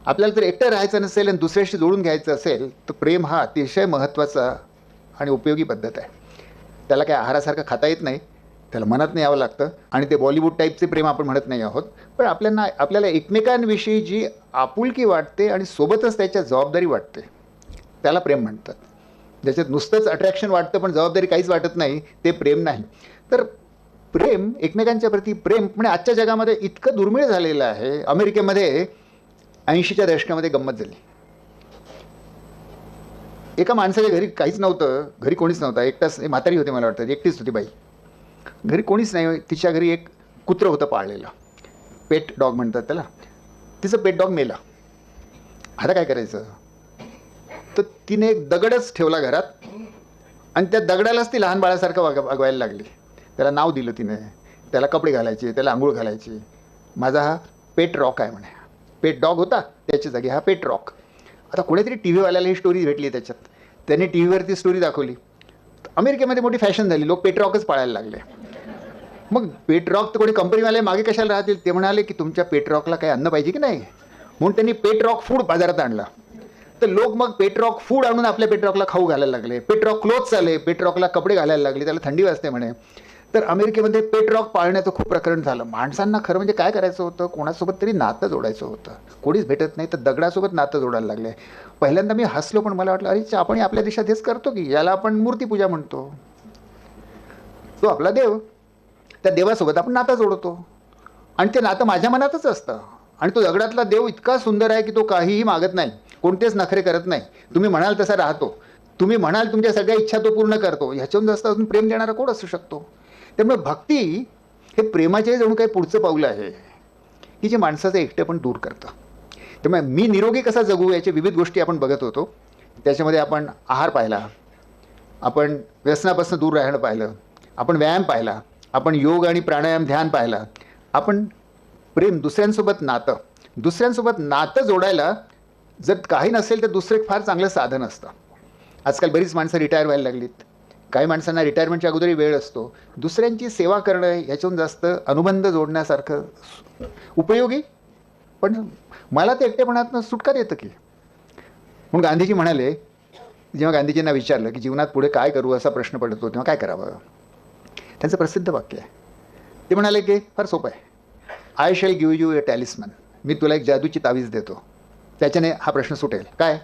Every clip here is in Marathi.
आपल्याला जर एकटं राहायचं नसेल आणि दुसऱ्याशी जोडून घ्यायचं असेल तर प्रेम हा अतिशय महत्त्वाचा आणि उपयोगी पद्धत आहे. त्याला काय आहारासारखं खाता येत नाही, त्याला मनात यावं लागतं आणि ते बॉलिवूड टाईपचे प्रेम आपण म्हणत नाही आहोत. पण आपल्याला एकमेकांविषयी जी आपुलकी वाटते आणि सोबतच त्याच्या जबाबदारी वाटते त्याला प्रेम म्हणतात. ज्याच्यात नुसतंच अट्रॅक्शन वाटतं पण जबाबदारी काहीच वाटत नाही, ते प्रेम नाही. तर प्रेम, एकमेकांच्या प्रती प्रेम म्हणजे आजच्या जगामध्ये इतकं दुर्मिळ झालेलं आहे. अमेरिकेमध्ये 80च्या दशकामध्ये गंमत झाली. एका माणसाच्या घरी काहीच नव्हतं, घरी कोणीच नव्हता, एकटाच म्हातारी होती, मला वाटतं एकटीच होती बाई, घरी कोणीच नाही. तिच्या घरी एक कुत्रं होतं पाळलेलं, पेट डॉग म्हणतात त्याला. तिचं पेट डॉग मेला. आता काय करायचं? तर तिने एक दगडच ठेवला घरात आणि त्या दगडालाच ती लहान बाळासारखं वागवायला लागली. त्याला नाव दिलं तिने, त्याला कपडे घालायचे, त्याला आंघोळ घालायची. माझा हा पेट रॉक आहे म्हणे. पेट डॉग होता त्याच्या जागी हा पेट रॉक. आता कोणीतरी टी व्हीवाल्याला ही स्टोरी भेटली, त्याच्यात त्याने टी व्हीवरती स्टोरी दाखवली. अमेरिकेमध्ये मोठी फॅशन झाली, लोक पेट रॉकच पाळायला लागले. मग पेट रॉक तर कोणी कंपनीवाले मागे कशाला राहतील? ते म्हणाले की तुमच्या पेट रॉकला काही अन्न पाहिजे की नाही, म्हणून त्यांनी पेट रॉक फूड बाजारात आणला. तर लोक मग पेट रॉक फूड आणून आपल्या पेट रॉकला खाऊ घालायला लागले. पेट रॉक क्लोथ्स आले, पेट रॉकला कपडे घालायला लागले, त्याला थंडी वाजते म्हणे. तर अमेरिकेमध्ये पेट रॉक पाळण्याचं खूप प्रकरण झालं. माणसांना खरं म्हणजे काय करायचं होतं, कोणासोबत तरी नातं जोडायचं होतं. कोणीच भेटत नाही तर दगडासोबत नातं जोडायला लागले. पहिल्यांदा मी हसलो, पण मला वाटलं अरे आपण आपल्या देशात हेच करतो की, याला आपण मूर्तीपूजा म्हणतो. तो आपला देव, त्या देवासोबत आपण नातं जोडतो आणि ते नातं माझ्या मनातच असतं. आणि तो दगडातला देव इतका सुंदर आहे की तो काहीही मागत नाही, कोणतेच नखरे करत नाही. तुम्ही म्हणाल तसा राहतो, तुम्ही म्हणाल तुमच्या सगळ्या इच्छा तो पूर्ण करतो. ह्याच्याहून जास्त अजून प्रेम देणारा कोण असू शकतो? त्यामुळे भक्ती हे प्रेमाचे जणू काही पुढचं पाऊल आहे की जे माणसाचं एकटेपण दूर करतं. त्यामुळे मी निरोगी कसा जगू याच्या विविध गोष्टी आपण बघत होतो. त्याच्यामध्ये आपण आहार पाहिला, आपण व्यसनापासून दूर राहणं पाहिलं, आपण व्यायाम पाहिला, आपण योग आणि प्राणायाम ध्यान पाहिला, आपण प्रेम, दुसऱ्यांसोबत नातं जोडायला जर काही नसेल तर दुसरं एक फार चांगलं साधन असतं. आजकाल बरीच माणसं रिटायर व्हायला लागलीत. काही माणसांना रिटायरमेंटच्या अगोदरही वेळ असतो. दुसऱ्यांची सेवा करणं याच्याहून जास्त अनुबंध जोडण्यासारखं उपयोगी. पण मला ते एकटेपणातनं सुटका देतं की. म्हणून गांधीजी म्हणाले, जेव्हा गांधीजींना विचारलं की जीवनात पुढे काय करू असा प्रश्न पडतो तेव्हा काय करावं, त्यांचं प्रसिद्ध वाक्य आहे. ते म्हणाले की फार सोपं आहे, I shall give U A टॅलिस्मन. मी तुला एक जादूची तावीज देतो, त्याच्याने हा प्रश्न सुटेल. काय?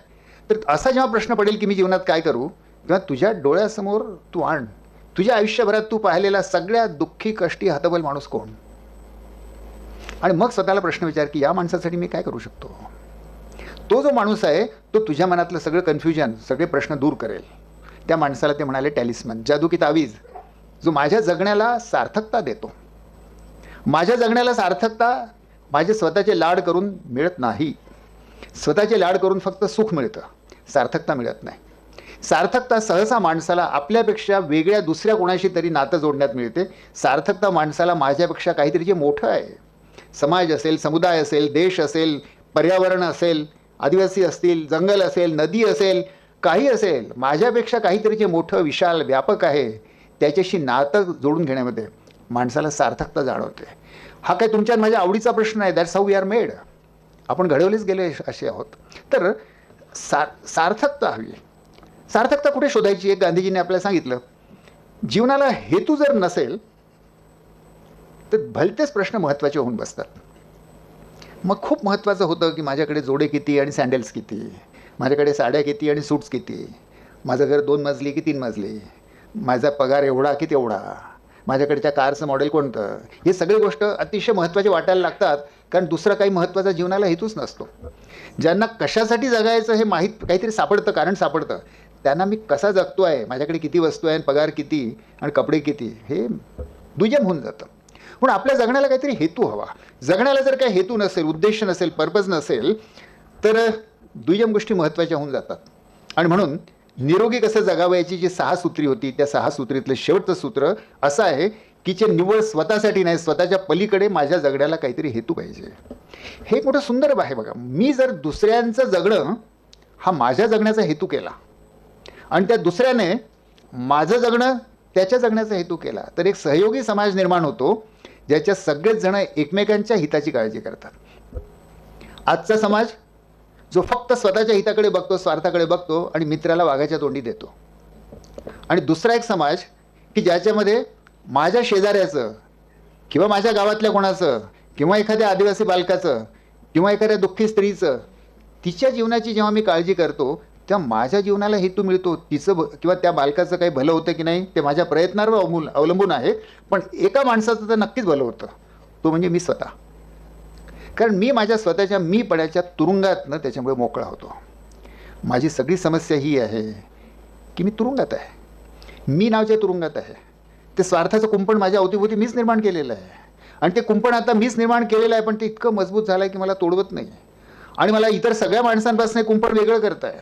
तर असा जेव्हा प्रश्न पडेल की मी जीवनात काय करू, तेव्हा तुझ्या डोळ्यासमोर तू आण तुझ्या आयुष्यभरात तू पाहिलेला सगळ्यात दुःखी, कष्टी, हतबल माणूस कोण, आणि मग स्वतःला प्रश्न विचार की या माणसासाठी मी काय करू शकतो. तो जो माणूस आहे तो तुझ्या मनातलं सगळं कन्फ्युजन, सगळे प्रश्न दूर करेल. त्या माणसाला ते म्हणाले टॅलिस्मन, जादू की तावीज, जो माझ्या जगण्याला सार्थकता देतो. माझ्या जगण्याला सार्थकता माझे स्वतःचे लाड करून मिळत नाही. स्वतःचे लाड करून फक्त सुख मिळतं, सार्थकता मिळत नाही. सार्थकता सहसा माणसाला आपल्यापेक्षा वेगळ्या दुसऱ्या कोणाशी तरी नातं जोडण्यात मिळते. सार्थकता माणसाला माझ्यापेक्षा काहीतरी जे मोठं आहे, समाज असेल, समुदाय असेल, देश असेल, पर्यावरण असेल, आदिवासी असतील, जंगल असेल, नदी असेल, काही असेल, माझ्यापेक्षा काहीतरी जे मोठं, विशाल, व्यापक आहे त्याच्याशी नातं जोडून घेण्यामध्ये माणसाला सार्थकता जाणवते. हा काय तुमच्या आणि माझ्या आवडीचा प्रश्न आहे. That's how we are made. आपण घडवलेच गेले असे आहोत. तर सार्थकता हवी. सार्थकता कुठे शोधायची? एक गांधीजींनी आपल्याला सांगितलं, जीवनाला हेतू जर नसेल तर भलतेच प्रश्न महत्त्वाचे होऊन बसतात. मग खूप महत्त्वाचं होतं की माझ्याकडे जोडे किती आणि सँडल्स किती, माझ्याकडे साड्या किती आणि सूट्स किती, माझं घर 2 मजली की 3 मजली, माझा पगार एवढा की तेवढा, माझ्याकडच्या कारचं मॉडेल कोणतं. हे सगळे गोष्ट अतिशय महत्त्वाचे वाटायला लागतात, कारण दुसरा काही महत्त्वाचा जीवनाला हेतूच नसतो. ज्यांना कशासाठी जगायचं हे माहीत, काहीतरी सापडतं, कारण सापडतं, त्यांना मी कसा जगतो आहे, माझ्याकडे किती वस्तू आहे, पगार किती आणि कपडे किती, हे दुय्यम होऊन जातं. म्हणून आपल्या जगण्याला काहीतरी हेतू हवा. जगण्याला जर काही हेतू नसेल, उद्देश नसेल, पर्पज नसेल तर दुय्यम गोष्टी महत्त्वाच्या होऊन जातात. आणि म्हणून निरोगी कसं जगावं याची जी 6 सूत्री होती, त्या 6 सूत्रीतलं शेवटचं सूत्र असं आहे की जे निव्वळ स्वतःसाठी नाही, स्वतःच्या पलीकडे माझ्या जगण्याला काहीतरी हेतू पाहिजे. हे एक मोठं सुंदर आहे बघा. मी जर दुसऱ्यांचं जगणं हा माझ्या जगण्याचा हेतू केला आणि त्या दुसऱ्याने माझं जगणं त्याच्या जगण्याचा हेतू केला, तर एक सहयोगी समाज निर्माण होतो ज्याच्या सगळेच जण एकमेकांच्या हिताची काळजी करतात. आजचा समाज जो फक्त स्वतःच्या हिताकडे बघतो, स्वार्थाकडे बघतो आणि मित्राला वाघाच्या तोंडी देतो. आणि दुसरा एक समाज की ज्याच्यामध्ये माझ्या शेजाऱ्याचं किंवा माझ्या गावातल्या कोणाचं किंवा एखाद्या आदिवासी बालकाचं किंवा एखाद्या दुःखी स्त्रीचं, तिच्या जीवनाची जेव्हा मी काळजी करतो तेव्हा माझ्या जीवनाला हेतू मिळतो. तिचं किंवा त्या बालकाचं काही भलं होतं की नाही ते माझ्या प्रयत्नांवर अवलंबून आहे. पण एका माणसाचं तर नक्कीच भलं होतं, तो म्हणजे मी स्वतः. कारण मी माझ्या स्वतःच्या मीपणाच्या तुरुंगातनं त्याच्यामुळे मोकळा होतो. माझी सगळी समस्या ही आहे की मी तुरुंगात आहे, मी नावाच्या तुरुंगात आहे. ते स्वार्थाचं कुंपण माझ्या अवतीभोवती मीच निर्माण केलेलं आहे आणि ते कुंपण आता मीच निर्माण केलेलं आहे, पण ते इतकं मजबूत झालं आहे की मला तोडवत नाही. आणि मला इतर सगळ्या माणसांपासून हे कुंपण वेगळं करतं आहे,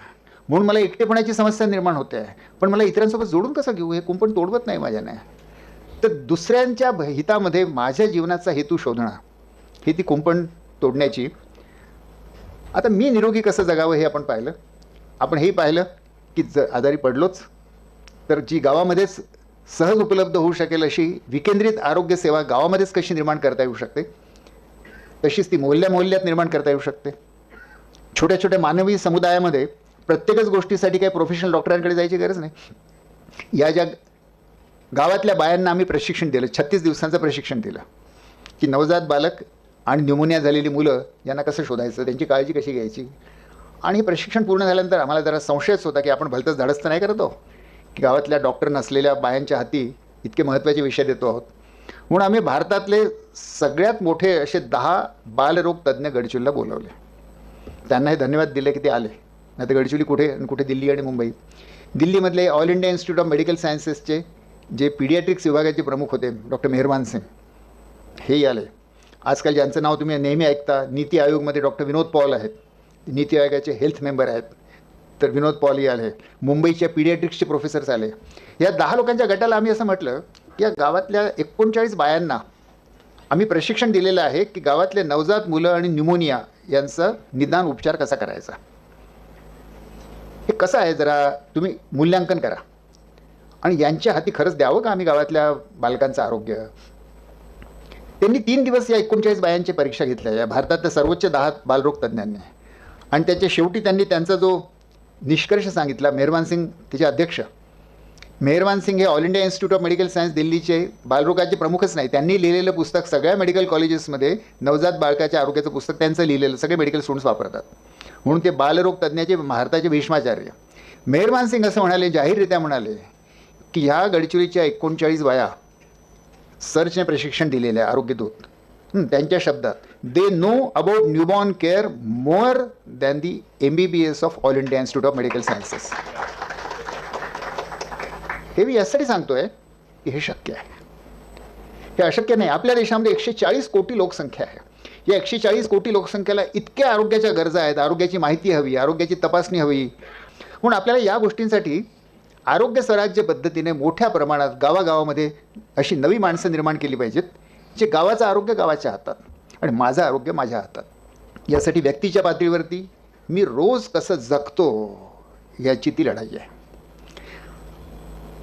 म्हणून मला एकटेपणाची समस्या निर्माण होते आहे. पण मला इतरांसोबत जोडून कसं घेऊ, हे कुंपण तोडवत नाही माझ्याने. तर दुसऱ्यांच्या हितामध्ये माझ्या जीवनाचा हेतू शोधणं ही ती कुंपण तोडण्याची. आता मी निरोगी कसं जगावं हे आपण पाहिलं. आपण हेही पाहिलं की आजारी पडलोच तर जी गावामध्येच सहज उपलब्ध होऊ शकेल अशी विकेंद्रित आरोग्य सेवा गावामध्येच कशी निर्माण करता येऊ शकते, तशीच ती मोहल्ल्यात निर्माण करता येऊ शकते. छोट्या छोट्या मानवी समुदायामध्ये प्रत्येकच गोष्टीसाठी काही प्रोफेशनल डॉक्टरांकडे जायची गरज नाही. या ज्या गावातल्या बायांना आम्ही प्रशिक्षण दिलं, 36 दिवसांचं प्रशिक्षण दिलं की नवजात बालक आणि न्यूमोनिया झालेली मुलं यांना कसं शोधायचं, त्यांची काळजी कशी घ्यायची. आणि हे प्रशिक्षण पूर्ण झाल्यानंतर आम्हाला जरा संशयच होता की आपण भलतंच धाडस तर नाही करत आहोत की गावातल्या डॉक्टर नसलेल्या बायांच्या हाती इतके महत्त्वाचे विषय देतो आहोत. म्हणून आम्ही भारतातले सगळ्यात मोठे असे 10 बालरोग तज्ज्ञ गडचिरोलीला बोलवले. त्यांना हे धन्यवाद दिले की ते आले, नाही तर गडचिरोली कुठे आणि कुठे दिल्ली आणि मुंबई. दिल्लीमधले All India Institute of Medical सायन्सेसचे जे पीडियाट्रिक्स विभागाचे प्रमुख होते डॉक्टर मेहरबान सिंग, हेही आले. आजकाल ज्यांचं नाव तुम्ही नेहमी ऐकता, नीती आयोगमध्ये डॉक्टर विनोद पॉल आहेत, नीती आयोगाचे हेल्थ मेंबर आहेत, तर विनोद पॉल आले. मुंबईच्या पीडियाट्रिक्सचे प्रोफेसर्स आले. या 10 लोकांच्या गटाला आम्ही असं म्हटलं की या गावातल्या 39 बायांना आम्ही प्रशिक्षण दिलेलं आहे की गावातले नवजात मुलं आणि न्यूमोनिया यांचं निदान उपचार कसा करायचा. हे कसं आहे जरा तुम्ही मूल्यांकन करा आणि यांच्या हाती खरंच द्यावं का आम्ही गावातल्या बालकांचं आरोग्य. त्यांनी 3 दिवस या 39 बायांची परीक्षा घेतल्या या भारतातल्या सर्वोच्च 10 बालरोग तज्ज्ञांनी. आणि त्याच्या शेवटी त्यांनी त्यांचा जो निष्कर्ष सांगितला, मेहरबान सिंग तिचे अध्यक्ष, मेहरबान सिंग हे all India Institute of medical science दिल्लीचे बालरोगाचे प्रमुखच नाही, त्यांनी लिहिलेलं पुस्तक सगळ्या मेडिकल कॉलेजेसमध्ये नवजात बाळकाच्या आरोग्याचं पुस्तक त्यांचं लिहिलेलं सगळे मेडिकल स्टुडंट्स वापरतात. म्हणून ते बालरोग तज्ज्ञाचे भारताचे भीष्माचार्य. मेहरबान सिंग असं म्हणाले, जाहीररित्या म्हणाले की ह्या गडचिरोलीच्या 39 बाया सर्चने प्रशिक्षण दिलेले आहे आरोग्यदूत. त्यांच्या शब्दात, they know about newborn care more than the MBBS of all India Institute of medical sciences. हे मी यासाठी सांगतोय की हे शक्य आहे, हे अशक्य नाही. आपल्या देशामध्ये 140 कोटी लोकसंख्या आहे. या 140 कोटी लोकसंख्येला इतक्या आरोग्याच्या गरजा आहेत, आरोग्याची माहिती हवी, आरोग्याची तपासणी हवी. म्हणून आपल्याला या गोष्टींसाठी आरोग्य स्वराज्य पद्धतीने मोठ्या प्रमाणात गावागावामध्ये अशी नवी माणसं निर्माण केली पाहिजेत, जे गावाचं आरोग्य गावाच्या हातात आणि माझं आरोग्य माझ्या हातात. यासाठी व्यक्तीच्या पातळीवरती मी रोज कसं जगतो याची ती लढाई आहे.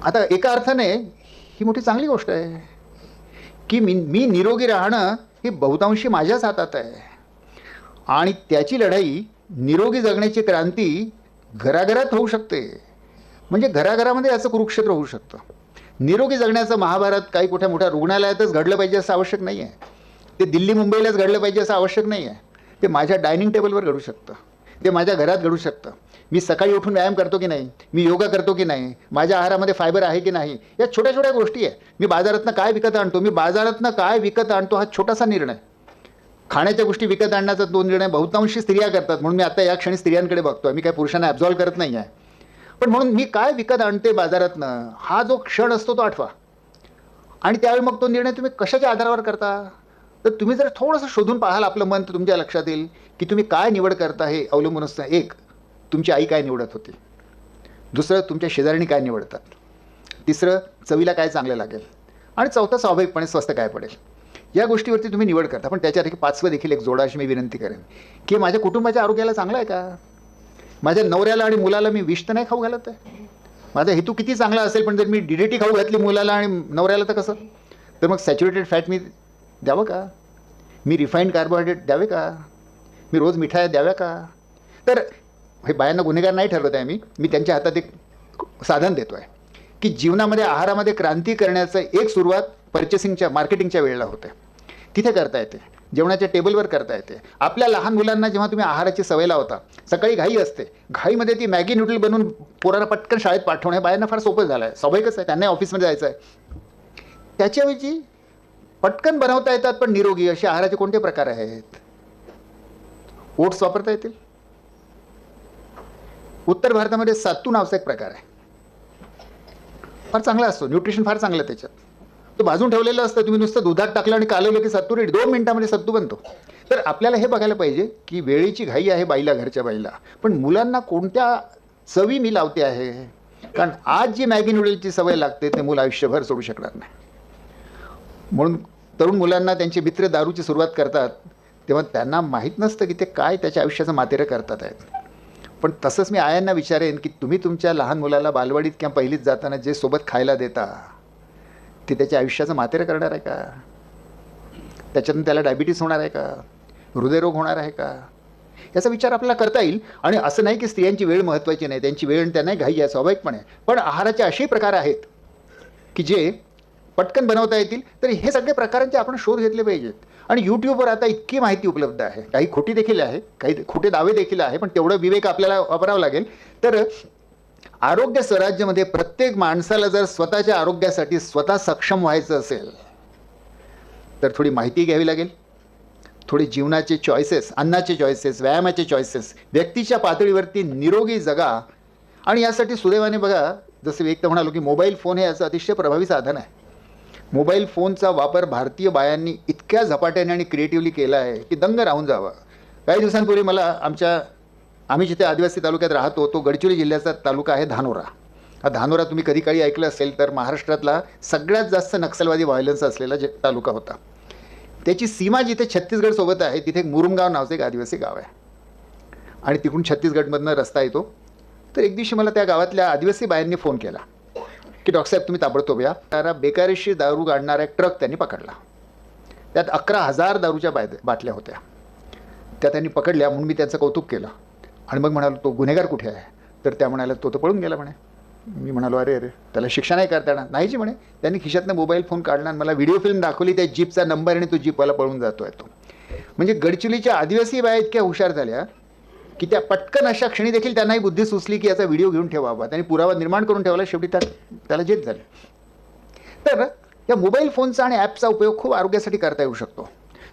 आता एका अर्थाने ही मोठी चांगली गोष्ट आहे की मी निरोगी राहणं हे बहुतांशी माझ्याच हातात आहे. आणि त्याची लढाई, निरोगी जगण्याची क्रांती घराघरात होऊ शकते. म्हणजे घराघरामध्ये याचं कुरुक्षेत्र होऊ शकतं. निरोगी जगण्याचं महाभारत काही कुठे मोठ्या रुग्णालयातच घडलं पाहिजे असं आवश्यक नाही आहे, ते दिल्ली मुंबईलाच घडलं पाहिजे असं आवश्यक नाही आहे. ते माझ्या डायनिंग टेबलवर घडू शकतं, ते माझ्या घरात घडू शकतं. मी सकाळी उठून व्यायाम करतो की नाही, मी योगा करतो की नाही, माझ्या आहारामध्ये फायबर आहे की नाही, या छोट्या छोट्या गोष्टी आहे. मी बाजारातनं काय विकत आणतो, हा छोटासा निर्णय. खाण्याच्या गोष्टी विकत आणण्याचा 2 निर्णय बहुतांशी स्त्रिया करतात. म्हणून मी आता या क्षणी स्त्रियांकडे बघतो, मी काय पुरुषांना ॲब्झॉल्व करत नाही आहे. पण म्हणून मी काय विकत आणते बाजारातनं, हा जो क्षण असतो तो आठवा. आणि त्यावेळी मग तो निर्णय तुम्ही कशाच्या आधारावर करता. तर तुम्ही जर थोडंसं शोधून पाहाल आपलं मन, तर तुमच्या लक्षात येईल की तुम्ही काय निवड करता हे अवलंबून असतं. एक, तुमची आई काय निवडत होती. दुसरं, तुमच्या शेजाऱ्यांनी काय निवडतात. तिसरं, चवीला काय चांगलं लागेल. आणि चौथं, स्वाभाविकपणे स्वस्त काय पडेल. या गोष्टीवरती तुम्ही निवड करता. पण त्याच्यात 5वं देखील एक जोडा अशी मी विनंती करेन की माझ्या कुटुंबाच्या आरोग्याला चांगलं आहे का. माझ्या नवऱ्याला आणि मुलाला मी विष तर नाही खाऊ घालत आहे. माझा हेतू किती चांगला असेल, पण जर मी DDT खाऊ घातली मुलाला आणि नवऱ्याला तर कसं. तर मग सॅच्युरेटेड फॅट मी द्यावं का, मी रिफाईंड कार्बोहायड्रेट द्यावे का, मी रोज मिठाया द्याव्या का. तर हे बायांना गुन्हेगार नाही ठरवत आहे मी त्यांच्या हातात एक साधन देतो आहे की जीवनामध्ये आहारामध्ये क्रांती करण्याचं एक सुरुवात पर्चेसिंगच्या मार्केटिंगच्या वेळेला होते, तिथे करता येते, जेवणाच्या टेबलवर करता येते. आपल्या लहान मुलांना जेव्हा तुम्ही आहाराची सवय लावता, सकाळी घाई असते, घाईमध्ये ती मॅगी नूडल बनवून पोरांना पटकन शाळेत पाठवणे बायांना फार सोपं झालं आहे, स्वाभाविकच आहे, त्यांना ऑफिसमध्ये जायचं आहे. त्याच्याऐवजी पटकन बनवता येतात पण निरोगी असे आहाराचे कोणते प्रकार आहेत? ओट्स वापरता येतील. उत्तर भारतामध्ये सत्तू नावाचा एक प्रकार आहे, फार चांगला असतो, न्यूट्रिशन फार चांगलं त्याच्यात. तो भाजून ठेवलेलं असतं, तुम्ही नुसतं दुधात टाकलं आणि कालवलं की सत्तू रेडी, 2 मिनिटामध्ये सत्तू बनतो. तर आपल्याला हे बघायला पाहिजे की वेळेची घाई आहे बाईला, घरच्या बाईला, पण मुलांना कोणत्या चवी मी लावते आहे. कारण आज जी मॅगी नूडलची सवय लागते ते मूल आयुष्यभर सोडू शकणार नाही. म्हणून तरुण मुलांना त्यांचे मित्र दारूची सुरुवात करतात तेव्हा त्यांना माहीत नसतं की ते काय त्याच्या आयुष्याचं मातेरं करतात आहेत. पण तसंच मी आयांना विचारेन की तुम्ही तुमच्या लहान मुलाला बालवाडीत किंवा पहिलीत जाताना जे सोबत खायला देता ते त्याच्या आयुष्याचं मातेरं करणार आहे का? त्याच्यातून त्याला डायबिटीस होणार आहे का? हृदयरोग होणार आहे का? याचा विचार आपल्याला करता येईल. आणि असं नाही की स्त्रियांची वेळ महत्त्वाची नाही, त्यांची वेळ त्यांनाही घाई आहे स्वाभाविकपणे, पण आहाराचे असे प्रकार आहेत की जे पटकन बनवता येतील. तर हे सगळे प्रकारांचे आपण शोध घेतले पाहिजेत. आणि यूट्यूबवर आता इतकी माहिती उपलब्ध आहे, काही खोटी देखील आहे, काही खोटे दावे देखील आहे, पण तेवढं विवेक आपल्याला वापरावं लागेल. तर आरोग्य स्वराज्यामध्ये प्रत्येक माणसाला जर स्वतःच्या आरोग्यासाठी स्वतः सक्षम व्हायचं असेल तर थोडी माहिती घ्यावी लागेल, थोडे जीवनाचे चॉईसेस, अन्नाचे चॉईसेस, व्यायामाचे चॉईसेस, व्यक्तीच्या पातळीवरती निरोगी जगा. आणि यासाठी सुदैवाने बघा, जसं एक तर म्हणालो की मोबाईल फोन हे याचं अतिशय प्रभावी साधन आहे. मोबाईल फोनचा वापर भारतीय बायांनी इतक्या झपाट्याने आणि क्रिएटिव्हली केला आहे की दंग राहून जावं. काही दिवसांपूर्वी मला आम्ही जिथे आदिवासी तालुक्यात राहतो तो गडचिरोली जिल्ह्याचा तालुका आहे धानोरा. हा धानोरा तुम्ही कधी काळी ऐकलं असेल तर महाराष्ट्रातला सगळ्यात जास्त नक्षलवादी व्हायलन्स असलेला तालुका होता. त्याची सीमा जिथे छत्तीसगडसोबत आहे तिथे एक मुरुमगाव नावाचं एक आदिवासी गाव आहे आणि तिकडून छत्तीसगडमधनं रस्ता येतो. तर एक दिवशी मला त्या गावातल्या आदिवासी बायांनी फोन केला की डॉक्टर साहेब तुम्ही ताबडतोब या. त्याला बेकारीशी दारू गाडणारा एक ट्रक त्यांनी पकडला. त्यात 11,000 दारूच्या बाटल्या होत्या. त्या त्यांनी पकडल्या म्हणून मी त्यांचं कौतुक केलं. आणि मग म्हणालो तो गुन्हेगार कुठे आहे? तर त्या म्हणाला तो तर पळून गेला म्हणे. मी म्हणालो अरे त्याला शिक्षा नाही करता येणार. नाहीची म्हणे. त्यांनी खिशातनं मोबाईल फोन काढला आणि मला व्हिडिओ फिल्म दाखवली, त्या जीपचा नंबर आणि तो जीपवाला पळून जातो आहे तो. म्हणजे गडचिरोलीच्या आदिवासी बाया इतक्या हुशार झाल्या की त्या पटकन अशा क्षणी देखील त्यांनाही बुद्धी सुचली की याचा व्हिडिओ घेऊन ठेवावा. त्यांनी पुरावा निर्माण करून ठेवला. शेवटी त्याला जेत झाले. तर या मोबाईल फोनचा आणि ॲपचा उपयोग खूप आरोग्यासाठी करता येऊ शकतो.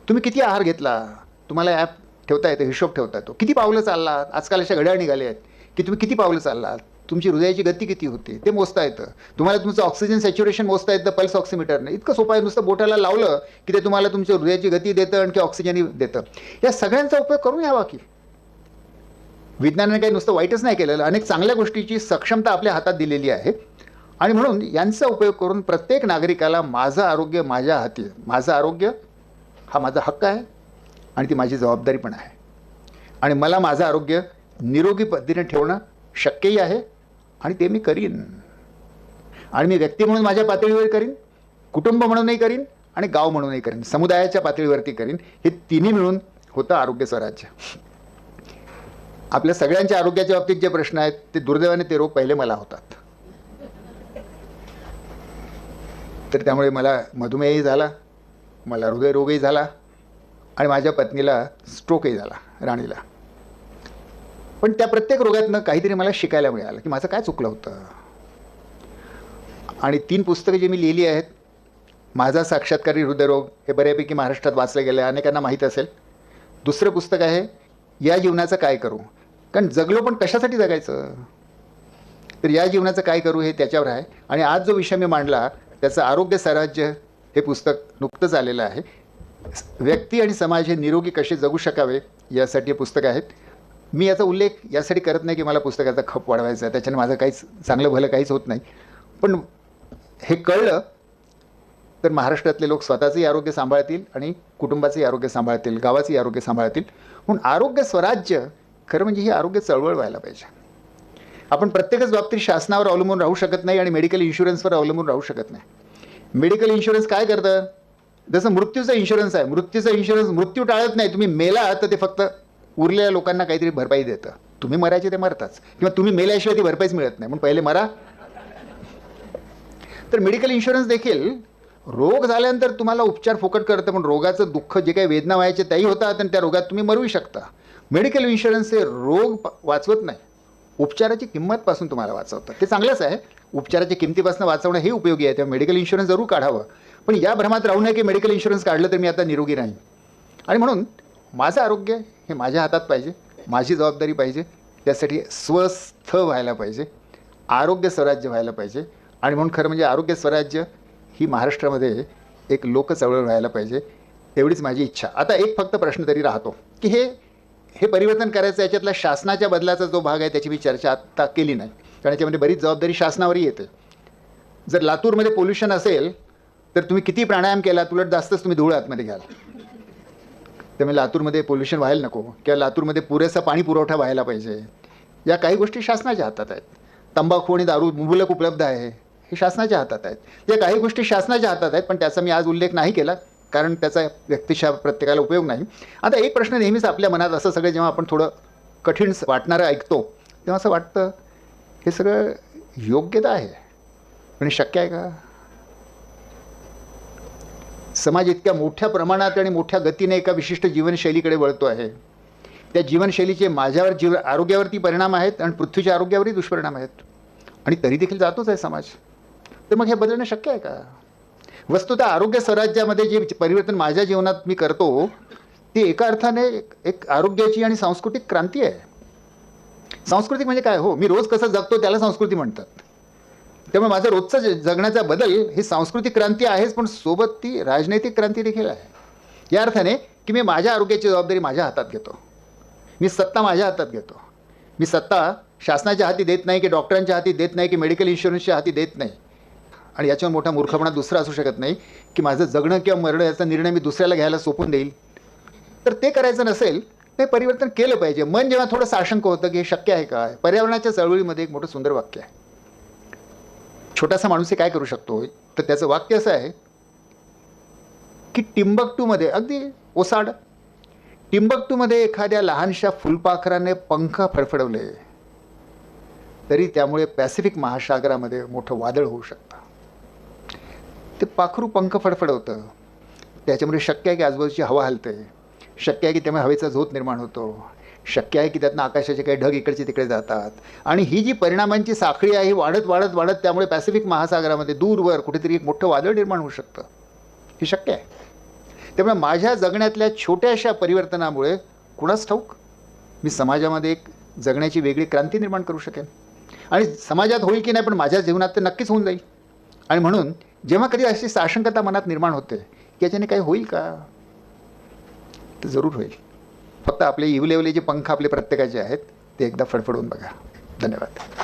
तुम्ही किती आहार घेतला, तुम्हाला ॲप ठेवता येतं, हिशोब ठेवता येतो. किती पावलं चाललात, आजकाल अशा घड्याळ निघाले आहेत की तुम्ही किती पावलं चाललात, तुमची हृदयाची गती किती होते ते मोजता येतं. तुम्हाला तुमचं ऑक्सिजन सॅच्युरेशन मोजता येतं पल्स ऑक्सिमीटरने. इतकं सोपं आहे. नुसतं बोटाला लावलं की ते तुम्हाला तुमच्या हृदयाची गती देतं आणखी ऑक्सिजनही देतं. या सगळ्यांचा उपयोग करून यावा की. विज्ञानाने काही नुसतं वाईटच नाही केलेलं, अनेक चांगल्या गोष्टीची सक्षमता आपल्या हातात दिलेली आहे. आणि म्हणून यांचा उपयोग करून प्रत्येक नागरिकाला माझं आरोग्य माझ्या हाती, माझं आरोग्य हा माझा हक्क आहे आणि ती माझी जबाबदारी पण आहे. आणि मला माझं आरोग्य निरोगी पद्धतीने ठेवणं शक्यही आहे आणि ते मी करीन. आणि मी व्यक्ती म्हणून माझ्या पातळीवर करीन, कुटुंब म्हणूनही करीन आणि गाव म्हणूनही करीन, समुदायाच्या पातळीवरती करीन. हे तिन्ही मिळून होतं आरोग्य स्वराज्य. आपल्या सगळ्यांच्या आरोग्याच्या बाबतीत जे प्रश्न आहेत ते दुर्दैवाने ते रोग पहिले मला होतात. तर त्यामुळे मला मधुमेहही झाला, मला हृदयरोगही झाला आणि माझ्या पत्नीला स्ट्रोकही झाला, राणीला. पण त्या प्रत्येक रोगातनं काहीतरी मला शिकायला मिळालं की माझं काय चुकलं होतं. आणि 3 पुस्तकं जी मी लिहिली आहेत, माझा साक्षात्कारी हृदयरोग, हे बऱ्यापैकी महाराष्ट्रात वाचलं गेलं आहे, अनेकांना माहीत असेल. दुसरं पुस्तक आहे या जीवनाचं काय करू, कारण जगलो पण कशासाठी जगायचं. तर या जीवनाचं काय करू हे त्याच्यावर आहे. आणि आज जो विषय मी मांडला त्याचं आरोग्य स्वराज्य हे पुस्तक नुकतंच आलेलं आहे. व्यक्ती आणि समाज हे निरोगी कसे जगू शकावे यासाठी हे पुस्तक आहेत. मी याचा उल्लेख यासाठी करत नाही की मला पुस्तकाचा खप वाढवायचा आहे, त्याच्याने माझं काहीच चांगलं भलं काहीच होत नाही. पण हे कळलं तर महाराष्ट्रातले लोक स्वतःचंही आरोग्य सांभाळतील आणि कुटुंबाचंही आरोग्य सांभाळतील, गावाचंही आरोग्य सांभाळतील. म्हणून आरोग्य स्वराज्य खरं म्हणजे ही आरोग्य चळवळ व्हायला पाहिजे. आपण प्रत्येकच बाबतीत शासनावर अवलंबून राहू शकत नाही आणि मेडिकल इन्शुरन्सवर अवलंबून राहू शकत नाही. मेडिकल इन्शुरन्स काय करतं, जसं मृत्यूचा इन्शुरन्स आहे, मृत्यूचा इन्शुरन्स मृत्यू टाळत नाही. तुम्ही मेला तर ते फक्त उरलेल्या लोकांना काहीतरी भरपाई देतं. तुम्ही मरायचे ते मरताच, किंवा तुम्ही मेल्याशिवाय ती भरपाईच मिळत नाही, म्हणून पहिले मरा. तर मेडिकल इन्शुरन्स देखील रोग झाल्यानंतर तुम्हाला उपचार फुकट करतं, पण रोगाचं दुःख जे काही वेदना व्हायचे त्याही होतात आणि त्या रोगात तुम्ही मरूही शकता. मेडिकल इन्शुरन्स हे रोग वाचवत नाही, उपचाराची किंमतपासून तुम्हाला वाचवतं. ते चांगलंच आहे, उपचाराच्या किमतीपासून वाचवणं हे उपयोगी आहे, तेव्हा मेडिकल इन्शुरन्स जरूर काढावं. पण या भ्रमात राहू नये की मेडिकल इन्शुरन्स काढलं तर मी आता निरोगी राहीन. आणि म्हणून माझं आरोग्य हे माझ्या हातात पाहिजे, माझी जबाबदारी पाहिजे, त्यासाठी स्वस्थ व्हायला पाहिजे, आरोग्य स्वराज्य व्हायला पाहिजे. आणि म्हणून खरं म्हणजे आरोग्य स्वराज्य ही महाराष्ट्रामध्ये एक लोकचळवळ व्हायला पाहिजे, एवढीच माझी इच्छा. आता एक फक्त प्रश्न तरी राहतो की हे परिवर्तन करायचं, याच्यातला शासनाच्या बदलाचा जो भाग आहे त्याची मी चर्चा आत्ता केली नाही, कारण याच्यामध्ये बरीच जबाबदारी शासनावरही येते. जर लातूरमध्ये पोल्युशन असेल तर तुम्ही किती प्राणायाम केला उलट जास्तच तुम्ही धूळ आतमध्ये घ्याल. त्यामुळे लातूरमध्ये पोल्युशन व्हायला नको, किंवा लातूरमध्ये पुरेसा पाणी पुरवठा व्हायला पाहिजे. या काही गोष्टी शासनाच्या हातात आहेत. तंबाखू आणि दारू मुबलक उपलब्ध आहे, हे शासनाच्या हातात आहेत. या काही गोष्टी शासनाच्या हातात आहेत, पण त्याचा मी आज उल्लेख नाही केला, कारण त्याचा व्यक्तिशः प्रत्येकाला उपयोग नाही. आता एक प्रश्न नेहमीच आपल्या मनात असं सगळं जेव्हा आपण थोडं कठीण वाटणारं ऐकतो तेव्हा असं वाटतं हे सगळं योग्यता आहे आणि शक्य आहे का? समाज इतक्या मोठ्या प्रमाणात आणि मोठ्या गतीने एका विशिष्ट जीवनशैलीकडे वळतो आहे. त्या जीवनशैलीचे माझ्यावर आरोग्यावरती परिणाम आहेत आणि पृथ्वीच्या आरोग्यावरही दुष्परिणाम आहेत, आणि तरी देखील जातोच आहे समाज. तर मग हे बदलणं शक्य आहे का? वस्तुतः आरोग्य स्वराज्यामध्ये जे परिवर्तन माझ्या जीवनात मी करतो ते एका अर्थाने एक आरोग्याची आणि सांस्कृतिक क्रांती आहे. सांस्कृतिक म्हणजे काय? हो, मी रोज कसं जगतो त्याला संस्कृती म्हणतात. त्यामुळे माझं रोजचं जगण्याचा बदल ही सांस्कृतिक क्रांती आहेच, पण सोबत ती राजनैतिक क्रांती देखील आहे. या अर्थाने की मी माझ्या आरोग्याची जबाबदारी माझ्या हातात घेतो, मी सत्ता माझ्या हातात घेतो. मी सत्ता शासनाच्या हाती देत नाही, की डॉक्टरांच्या हाती देत नाही, की मेडिकल इन्शुरन्सच्या हाती देत नाही. आणि याच्यावर मोठा मूर्खपणा दुसरा असू शकत नाही की माझं जगणं किंवा मरणं याचा निर्णय मी दुसऱ्याला घ्यायला सोपून देईल. तर ते करायचं नसेल ते परिवर्तन केलं पाहिजे. मन जेव्हा थोडं साशंक होतं की हे शक्य आहे काय, पर्यावरणाच्या चळवळीमध्ये एक मोठं सुंदर वाक्य आहे. छोटासा माणूस काय करू शकतो, तर त्याचं वाक्य असं आहे की टिंबक्टूमध्ये, अगदी ओसाड, टिंबक्टूमध्ये एखाद्या लहानशा फुलपाखराने पंख फडफडवले तरी त्यामुळे पॅसिफिक महासागरामध्ये मोठं वादळ होऊ शकतं. ते पाखरू पंख फडफडवतं, त्याच्यामुळे शक्य आहे की आजूबाजूची हवा हलते, शक्य आहे की त्यामुळे हवेचा झोत निर्माण होतो, शक्य आहे की त्यातनं आकाशाचे काही ढग इकडचे तिकडे जातात, आणि ही जी परिणामांची साखळी आहे ही वाढत वाढत वाढत त्यामुळे पॅसिफिक महासागरामध्ये दूरवर कुठेतरी एक मोठं वादळ निर्माण होऊ शकतं. हे शक्य आहे. त्यामुळे माझ्या जगण्यातल्या छोट्याशा परिवर्तनामुळे कुणास ठाऊक मी समाजामध्ये एक जगण्याची वेगळी क्रांती निर्माण करू शकेन. आणि समाजात होईल की नाही, पण माझ्या जीवनात तर नक्कीच होऊन जाईल. आणि म्हणून जेव्हा कधी अशी साशंकता मनात निर्माण होते की याच्याने काही होईल का, तर जरूर होईल. फक्त आपले इवलेवले जे पंख आपले प्रत्येकाचे आहेत ते एकदा फडफडवून बघा. धन्यवाद.